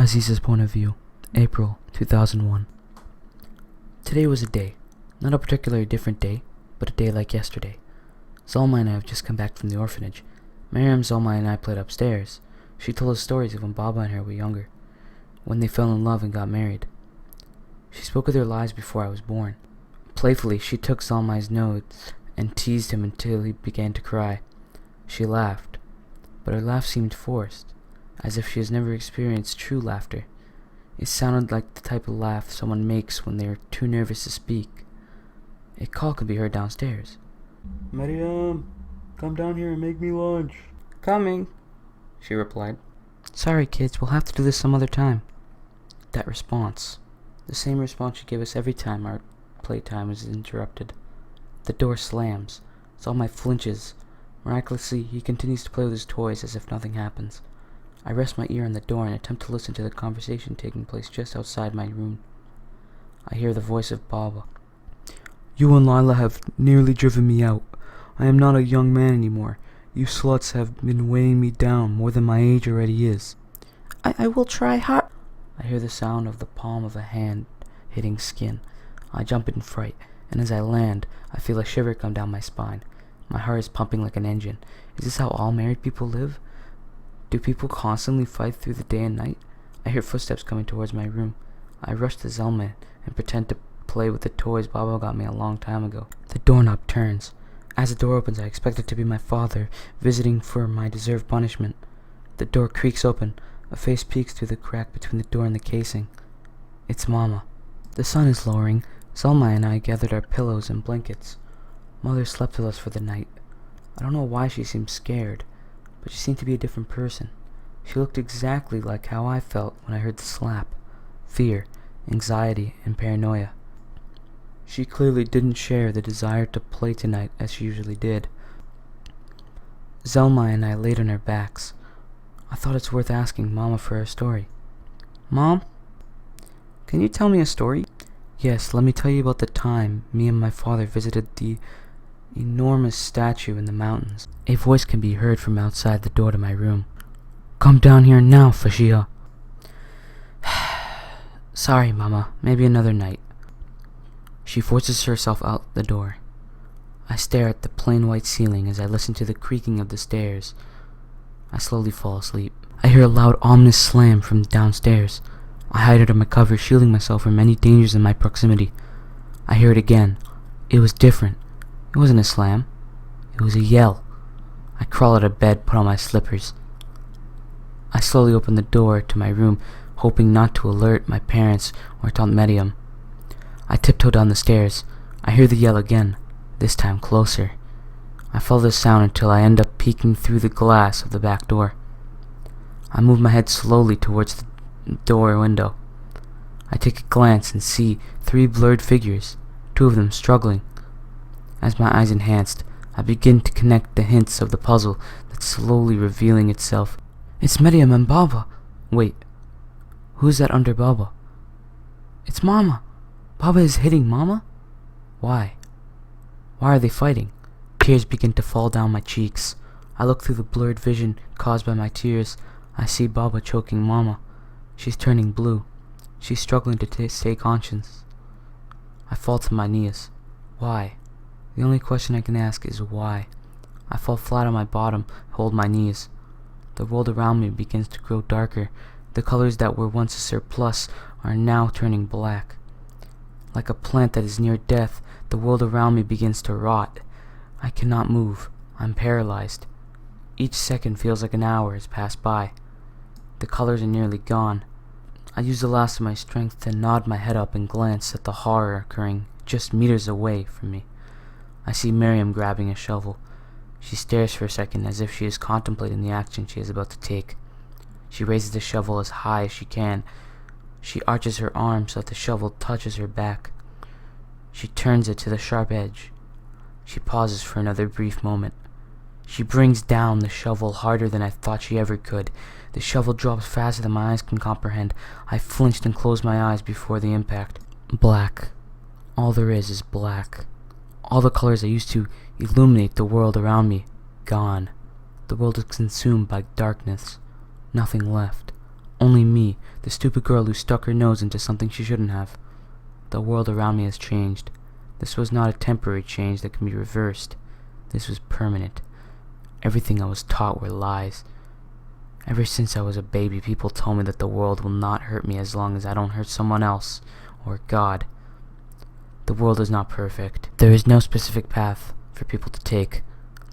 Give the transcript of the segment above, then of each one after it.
Aziz's point of view, April 2001. Today was a day. Not a particularly different day, but a day like yesterday. Zalma and I have just come back from the orphanage. Miriam, Zalma, and I played upstairs. She told us stories of when Baba and her were younger, when they fell in love and got married. She spoke of their lives before I was born. Playfully, she took Zalmai's nose and teased him until he began to cry. She laughed, but her laugh seemed forced, as if she has never experienced true laughter. It sounded like the type of laugh someone makes when they are too nervous to speak. A call could be heard downstairs. Mariam, come down here and make me lunch. "Coming," she replied. "Sorry, kids, we'll have to do this some other time." That response, the same response she gave us every time our playtime is interrupted. The door slams. Zalmai flinches. Miraculously, he continues to play with his toys as if nothing happens. I rest my ear on the door and attempt to listen to the conversation taking place just outside my room. I hear the voice of Baba. "You and Lila have nearly driven me out. I am not a young man anymore. You sluts have been weighing me down more than my age already is." I will try hard. I hear the sound of the palm of a hand hitting skin. I jump in fright, and as I land, I feel a shiver come down my spine. My heart is pumping like an engine. Is this how all married people live? Do people constantly fight through the day and night? I hear footsteps coming towards my room. I rush to Zalma and pretend to play with the toys Baba got me a long time ago. The doorknob turns. As the door opens, I expect it to be my father visiting for my deserved punishment. The door creaks open. A face peeks through the crack between the door and the casing. It's Mama. The sun is lowering. Zalma and I gathered our pillows and blankets. Mother slept with us for the night. I don't know why she seemed scared, but she seemed to be a different person. She looked exactly like how I felt when I heard the slap. Fear, anxiety, and paranoia. She clearly didn't share the desire to play tonight as she usually did. Zalma and I laid on our backs. I thought it's worth asking Mama for a story. "Mom, can you tell me a story?" "Yes, let me tell you about the time me and my father visited the enormous statue in the mountains." A voice can be heard from outside the door to my room. "Come down here now, Fashia." "Sorry, Mama, maybe another night." She forces herself out the door. I stare at the plain white ceiling as I listen to the creaking of the stairs. I slowly fall asleep. I hear a loud, ominous slam from downstairs. I hide under my covers, shielding myself from any dangers in my proximity. I hear it again. It was different. It wasn't a slam. It was a yell. I crawl out of bed, put on my slippers. I slowly open the door to my room, hoping not to alert my parents or Tante Mariam. I tiptoe down the stairs. I hear the yell again, this time closer. I follow the sound until I end up peeking through the glass of the back door. I move my head slowly towards the door window. I take a glance and see 3 blurred figures, 2 of them struggling. As my eyes enhanced, I begin to connect the hints of the puzzle that's slowly revealing itself. It's Mariam and Baba. Wait, who's that under Baba? It's Mama. Baba is hitting Mama? Why? Why are they fighting? Tears begin to fall down my cheeks. I look through the blurred vision caused by my tears. I see Baba choking Mama. She's turning blue. She's struggling to stay conscious. I fall to my knees. Why? The only question I can ask is why. I fall flat on my bottom, hold my knees. The world around me begins to grow darker. The colors that were once a surplus are now turning black. Like a plant that is near death, the world around me begins to rot. I cannot move. I'm paralyzed. Each second feels like an hour has passed by. The colors are nearly gone. I use the last of my strength to nod my head up and glance at the horror occurring just meters away from me. I see Miriam grabbing a shovel. She stares for a second as if she is contemplating the action she is about to take. She raises the shovel as high as she can. She arches her arm so that the shovel touches her back. She turns it to the sharp edge. She pauses for another brief moment. She brings down the shovel harder than I thought she ever could. The shovel drops faster than my eyes can comprehend. I flinched and closed my eyes before the impact. Black. All there is black. All the colors that used to illuminate the world around me, gone. The world is consumed by darkness. Nothing left. Only me, the stupid girl who stuck her nose into something she shouldn't have. The world around me has changed. This was not a temporary change that can be reversed. This was permanent. Everything I was taught were lies. Ever since I was a baby, people told me that the world will not hurt me as long as I don't hurt someone else, or God. The world is not perfect. There is no specific path for people to take.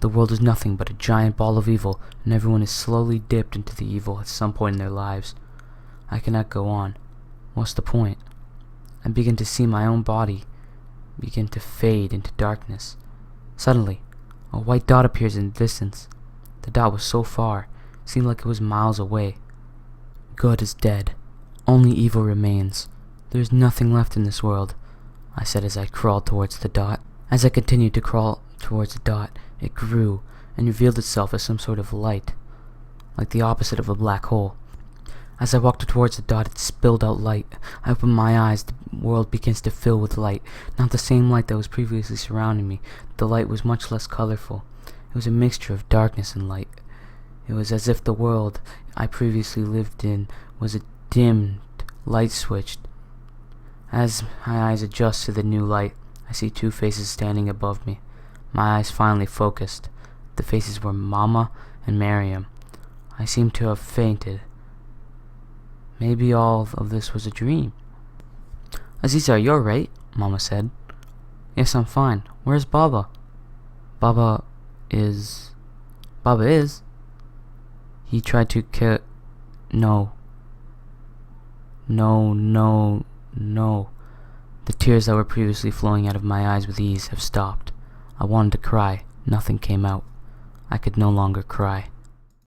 The world is nothing but a giant ball of evil, and everyone is slowly dipped into the evil at some point in their lives. I cannot go on. What's the point? I begin to see my own body begin to fade into darkness. Suddenly, a white dot appears in the distance. The dot was so far, it seemed like it was miles away. Good is dead. Only evil remains. There is nothing left in this world, I said as I crawled towards the dot. As I continued to crawl towards the dot, it grew and revealed itself as some sort of light, like the opposite of a black hole. As I walked towards the dot, it spilled out light. I opened my eyes. The world begins to fill with light. Not the same light that was previously surrounding me. The light was much less colorful. It was a mixture of darkness and light. It was as if the world I previously lived in was a dimmed light switch. As my eyes adjust to the new light, I see two faces standing above me. My eyes finally focused. The faces were Mama and Miriam. I seemed to have fainted. Maybe all of this was a dream. Aziza, you're right, Mama said. Yes, I'm fine. Where's Baba? Baba is... He tried to kill... No. No. The tears that were previously flowing out of my eyes with ease have stopped. I wanted to cry. Nothing came out. I could no longer cry.